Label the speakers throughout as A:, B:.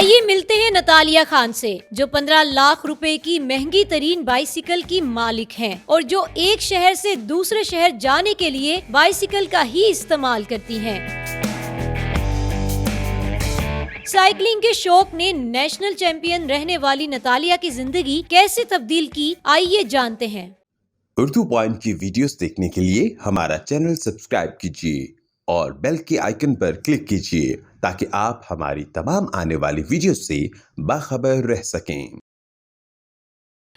A: आइए मिलते हैं नतालिया खान से, जो 15 लाख रुपए की महंगी तरीन बाइसिकल की मालिक हैं और जो एक शहर से दूसरे शहर जाने के लिए बाइसिकल का ही इस्तेमाल करती हैं। साइकिलिंग के शौक ने नेशनल चैंपियन रहने वाली नतालिया की जिंदगी कैसे तब्दील की, आइए जानते हैं।
B: उर्दू पॉइंट की वीडियोस देखने के लिए हमारा चैनल सब्सक्राइब कीजिए और बेल के आइकन पर क्लिक कीजिए ताकि आप हमारी तमाम आने वाली वीडियो से बाखबर रह सकें।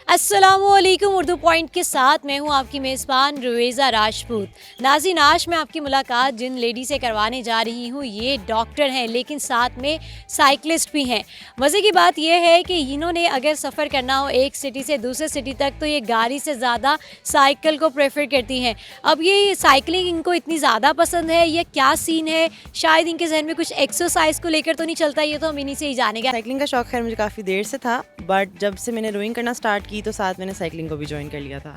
A: अस्सलामुअलैकुम। उर्दू पॉइंट के साथ मैं हूं आपकी मेज़बान रुवेज़ा राजपूत। नाज़रीन, आज मैं आपकी मुलाकात जिन लेडी से करवाने जा रही हूं ये डॉक्टर हैं, लेकिन साथ में साइकिलिस्ट भी हैं। मज़े की बात यह है कि इन्होंने अगर सफ़र करना हो एक सिटी से दूसरे सिटी तक तो ये गाड़ी से ज़्यादा साइकिल को प्रेफर करती हैं। अब ये साइकिलिंग इनको इतनी ज़्यादा पसंद है, ये क्या सीन है, शायद इनके जहन में कुछ एक्सरसाइज को लेकर तो नहीं चलता, ये तो हम इन्हीं से ही जानेंगे।
C: साइकिलिंग का शौक खैर मुझे काफ़ी देर से था, बट जब से मैंने रोइंग करना स्टार्ट की तो साथ मैंने साइकिलिंग को भी ज्वाइन कर लिया था।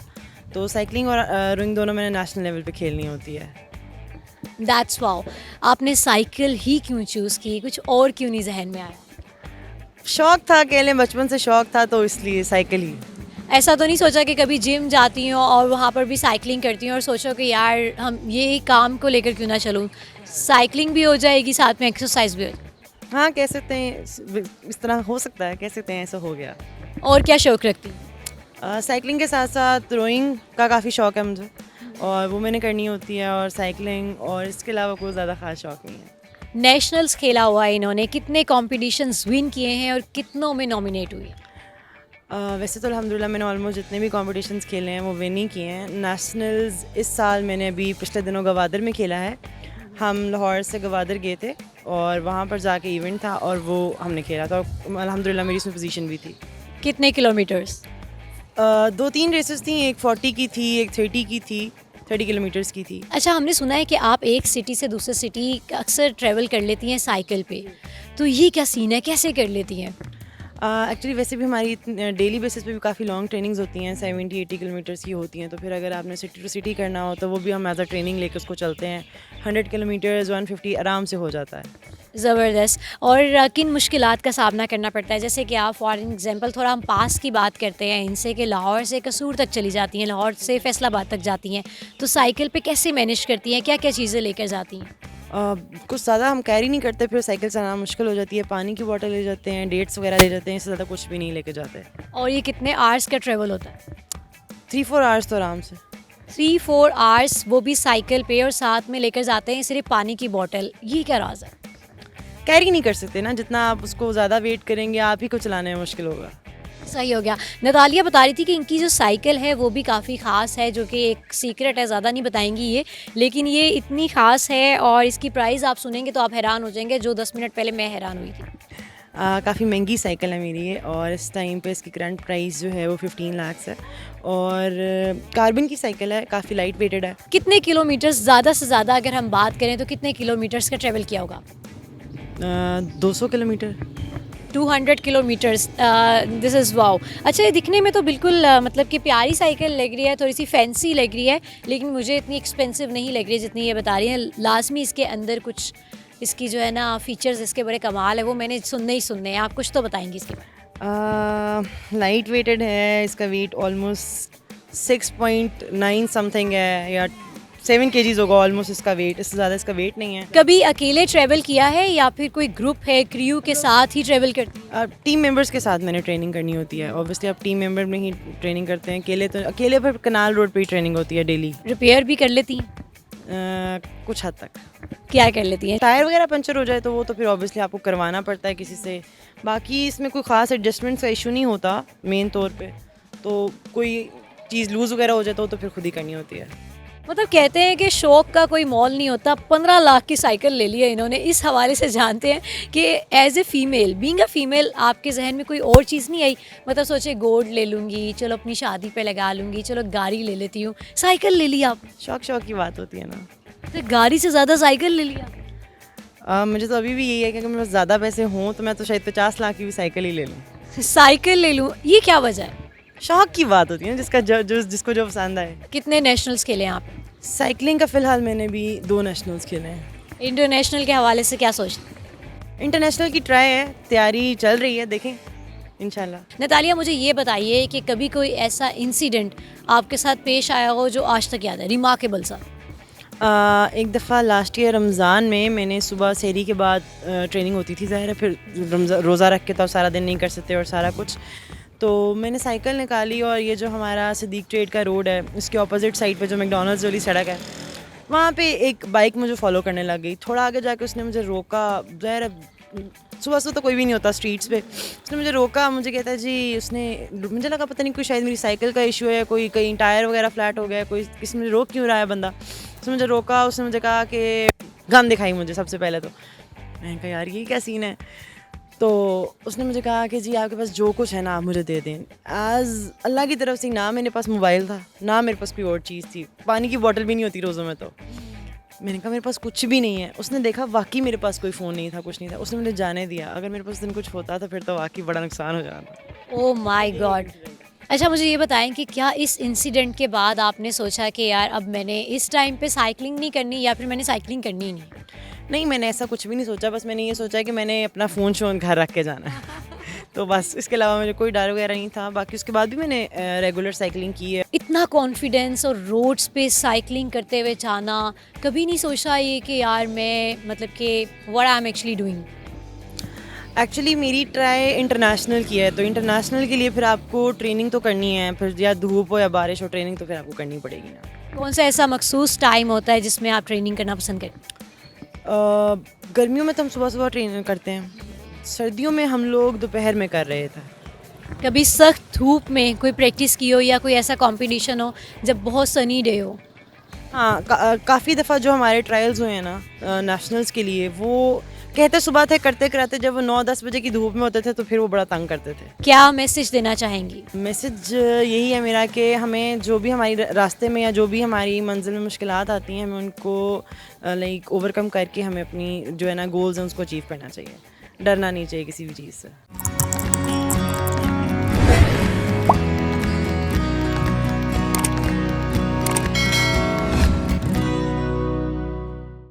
C: तो साइकिलिंग और रोइंग दोनों मैंने नेशनल लेवल पे खेलनी होती है।
A: That's wow. आपने साइकिल ही क्यों चूज़ की, कुछ और क्यों नहीं जहन में आया?
C: शौक था, कह लें बचपन से शौक था, तो इसलिए साइकिल ही।
A: ऐसा तो नहीं सोचा कि कभी जिम जाती हो और वहाँ पर भी साइकिलिंग करती हूँ और सोचो कि यार हम ये काम को लेकर क्यों ना चलूँ, साइकिलिंग भी हो जाएगी साथ में एक्सरसाइज भी हो जाएगी।
C: हाँ, कह सकते हैं इस तरह हो सकता है, कह सकते हैं ऐसा हो गया।
A: और क्या शौक रखती हैं?
C: साइकिलिंग के साथ साथ रोइंग का काफ़ी शौक है मुझे और वो मैंने करनी होती है, और साइकिलिंग, और इसके अलावा कोई ज़्यादा ख़ास शौक नहीं है।
A: नेशनल्स खेला हुआ है इन्होंने, कितने कॉम्पिटिशन्स विन किए हैं और कितनों में नॉमिनेट हुई?
C: वैसे तो अल्हम्दुलिल्लाह मैंने ऑलमोस्ट जितने भी कॉम्पिटिशन्स खेले हैं वो विन ही किए हैं। नेशनल्स इस साल मैंने अभी पिछले दिनों गवादर में खेला है। हम लाहौर से गवादर गए थे और वहाँ पर जाके इवेंट था और वो हमने खेला था, अल्हम्दुलिल्लाह मेरी उसमें पोजीशन भी थी।
A: कितने किलोमीटर्स?
C: 2-3 रेसेस थी, एक 40 की थी, एक 30 की थी, 30 किलोमीटर्स की थी।
A: अच्छा, हमने सुना है कि आप एक सिटी से दूसरे सिटी अक्सर ट्रैवल कर लेती हैं साइकिल पे, तो ये क्या सीन है, कैसे कर लेती हैं?
C: एक्चुअली वैसे भी हमारी डेली बेसिस पे भी काफ़ी लॉन्ग ट्रेनिंग्स होती हैं, 70-80 किलोमीटर्स की होती हैं, तो फिर अगर आपने सिटी टू सिटी करना हो तो वो भी हम एज अ ट्रेनिंग लेकर उसको चलते हैं। 100 किलोमीटर्स 150 आराम से हो जाता है।
A: ज़बरदस्त। और किन मुश्किलात का सामना करना पड़ता है? जैसे कि आप फॉर एग्जांपल थोड़ा हम पास की बात करते हैं इनसे कि लाहौर से कसूर तक चली जाती हैं, लाहौर से फैसलाबाद तक जाती हैं, तो साइकिल पे कैसे मैनेज करती हैं, क्या क्या चीज़ें लेकर जाती हैं?
C: कुछ ज़्यादा हम कैरी नहीं करते, फिर साइकिल चलाना मुश्किल हो जाती है। पानी की बोतल ले जाते हैं, डेट्स वगैरह ले जाते हैं, इससे ज़्यादा कुछ भी नहीं लेके जाते।
A: और ये कितने आवर्स का ट्रेवल होता है?
C: 3-4 आवर्स तो आराम से।
A: 3-4 आवर्स, वो भी साइकिल पे, और साथ में लेकर जाते हैं सिर्फ पानी की बोतल, ये क्या राज है?
C: कैरी नहीं कर सकते ना, जितना आप उसको ज़्यादा वेट करेंगे आप ही को चलाने में मुश्किल होगा।
A: सही हो गया। नतालिया बता रही थी कि इनकी जो साइकिल है वो भी काफ़ी ख़ास है, जो कि एक सीक्रेट है, ज़्यादा नहीं बताएंगी ये, लेकिन ये इतनी ख़ास है और इसकी प्राइस आप सुनेंगे तो आप हैरान हो जाएंगे, जो 10 मिनट पहले मैं हैरान हुई थी।
C: काफ़ी महंगी साइकिल है मेरी ये, और इस टाइम पे इसकी करंट प्राइस जो है वो 15 लाख है, और कार्बन की साइकिल है, काफ़ी लाइट वेटेड है।
A: कितने किलोमीटर्स, ज़्यादा से ज़्यादा अगर हम बात करें तो कितने किलोमीटर्स का ट्रेवल किया होगा?
C: 200 kilometre.
A: 200 kilometres, this is wow. अच्छा, ये दिखने में तो बिल्कुल मतलब कि प्यारी साइकिल लग रही है, थोड़ी सी फैंसी लग रही है, लेकिन मुझे इतनी एक्सपेंसिव नहीं लग रही है जितनी ये बता रही है। लाजमी इसके अंदर कुछ इसकी जो है ना फीचर्स इसके बड़े कमाल है, वो मैंने सुनने हैं, आप कुछ तो बताएंगी इसके बारे?
C: लाइट वेटेड है, इसका वेट ऑलमोस्ट 6.9 समथिंग है, या 7 kgs होगा ऑलमोस्ट इसका वेट, इससे ज़्यादा इसका वेट नहीं है।
A: कभी अकेले ट्रैवल किया है या फिर कोई ग्रुप है, क्रू के साथ ही ट्रैवल करती है?
C: टीम मेंबर्स के साथ मैंने ट्रेनिंग करनी होती है, ऑब्वियसली आप टीम मेंबर में ही ट्रेनिंग करते हैं, अकेले पर कनाल रोड पे ही ट्रेनिंग होती है डेली।
A: रिपेयर भी कर लेती हैं?
C: कुछ हद तक।
A: क्या कर लेती हैं?
C: टायर वगैरह पंचर हो जाए तो वो तो फिर ऑब्वियसली आपको करवाना पड़ता है किसी से, बाकी इसमें कोई ख़ास एडजस्टमेंट्स का इशू नहीं होता मेन तौर पे, तो कोई चीज़ लूज़ वगैरह हो जाए तो फिर खुद ही करनी होती है।
A: मतलब कहते हैं कि शौक का कोई मोल नहीं होता। 15 लाख की साइकिल ले ली है इन्होंने। इस हवाले से जानते हैं कि as a female, being a female, आपके जहन में कोई और चीज़ नहीं आई? मतलब सोचे गोल्ड ले लूँगी, चलो अपनी शादी पे लगा लूँगी, चलो गाड़ी ले लेती हूँ, साइकिल ले ली आप?
C: शौक की बात होती है ना,
A: तो गाड़ी से ज़्यादा साइकिल ले लिया?
C: मुझे तो अभी भी यही है कि अगर मेरे पास ज़्यादा पैसे हों तो मैं तो शायद 50 लाख की भी साइकिल ही ले लूँ।
A: साइकिल ले लूँ, ये क्या वजह है?
C: शौक की बात होती है ना, जिसको जो पसंद आए।
A: कितने नेशनल्स खेले हैं आप?
C: साइकिलिंग का फ़िलहाल मैंने भी 2 नेशनल्स खेले हैं।
A: इंटरनेशनल के हवाले से क्या सोचते हैं?
C: इंटरनेशनल की ट्राई है, तैयारी चल रही है, देखें इंशाल्लाह।
A: नतालिया, मुझे ये बताइए कि कभी कोई ऐसा इंसिडेंट आपके साथ पेश आया हो जो आज तक याद है, रिमार्केबल सा?
C: एक दफ़ा लास्ट ईयर रमज़ान में मैंने सुबह सहरी के बाद ट्रेनिंग होती थी, ज़ाहिर है फिर रोज़ा रख के तो आप सारा दिन नहीं कर सकते और सारा कुछ, तो मैंने साइकिल निकाली और ये जो हमारा सिद्दीक ट्रेड का रोड है उसके ऑपोजिट साइड पे जो मैकडॉनल्ड्स वाली सड़क है वहाँ पे एक बाइक मुझे फॉलो करने लग गई। थोड़ा आगे जाके उसने मुझे रोका, ज़ाहिर है सुबह सुबह तो कोई भी नहीं होता स्ट्रीट्स पे, उसने मुझे रोका, मुझे कहता है जी, उसने मुझे लगा पता नहीं कोई शायद मेरी साइकिल का इशू है, कोई कहीं टायर वगैरह फ्लैट हो गया, कोई किसी में रोक क्यों रहा है बंदा। उसने मुझे रोका, उसने मुझे कहा कि गन दिखाई मुझे सबसे पहले, तो मैंने कहा यार ये क्या सीन है। तो उसने मुझे कहा कि जी आपके पास जो कुछ है ना आप मुझे दे दें। आज अल्लाह की तरफ से ना मेरे पास मोबाइल था, ना मेरे पास कोई और चीज़ थी, पानी की बोतल भी नहीं होती रोज़ों में, तो मैंने कहा मेरे पास कुछ भी नहीं है। उसने देखा वाकई मेरे पास कोई फ़ोन नहीं था, कुछ नहीं था, उसने मुझे जाने दिया। अगर मेरे पास दिन कुछ होता तो फिर तो वाकई बड़ा नुकसान हो जाता।
A: Oh my God. अच्छा, मुझे ये बताएं कि क्या इस इंसिडेंट के बाद आपने सोचा कि यार अब मैंने इस टाइम पे साइकिलिंग नहीं करनी, या फिर मैंने साइकिलिंग करनी ही नहीं?
C: नहीं, मैंने ऐसा कुछ भी नहीं सोचा, बस मैंने ये सोचा कि मैंने अपना फ़ोन शोन घर रख के जाना है तो बस इसके अलावा मुझे कोई डर वगैरह नहीं था। बाकी उसके बाद भी मैंने रेगुलर साइकिलिंग की है।
A: इतना कॉन्फिडेंस और रोड्स पे साइकिलिंग करते हुए जाना, कभी नहीं सोचा ये कि यार मैं मतलब कि what I am actually doing?
C: Actually मेरी ट्राई इंटरनेशनल की है, तो इंटरनेशनल के लिए फिर आपको ट्रेनिंग तो करनी है, फिर या धूप हो या बारिश हो, ट्रेनिंग तो फिर आपको करनी पड़ेगी ना।
A: कौन सा ऐसा मखसूस टाइम होता है जिसमें आप ट्रेनिंग करना पसंद करें?
C: गर्मियों में तो हम सुबह सुबह ट्रेनिंग करते हैं, सर्दियों में हम लोग दोपहर में कर रहे थे।
A: कभी सख्त धूप में कोई प्रैक्टिस की हो, या कोई ऐसा कंपटीशन हो जब बहुत सनी डे हो?
C: हाँ, काफ़ी दफ़ा जो हमारे ट्रायल्स हुए हैं ना नेशनल्स के लिए, वो कहते सुबह थे करते कराते, जब वो 9-10 बजे की धूप में होते थे तो फिर वो बड़ा तंग करते थे।
A: क्या मैसेज देना चाहेंगी?
C: मैसेज यही है मेरा कि हमें जो भी हमारी रास्ते में या जो भी हमारी मंजिल में मुश्किलात आती हैं, हमें उनको लाइक ओवरकम करके हमें अपनी जो है ना गोल्स हैं उसको अचीव करना चाहिए। डरना नहीं चाहिए किसी भी चीज़ से।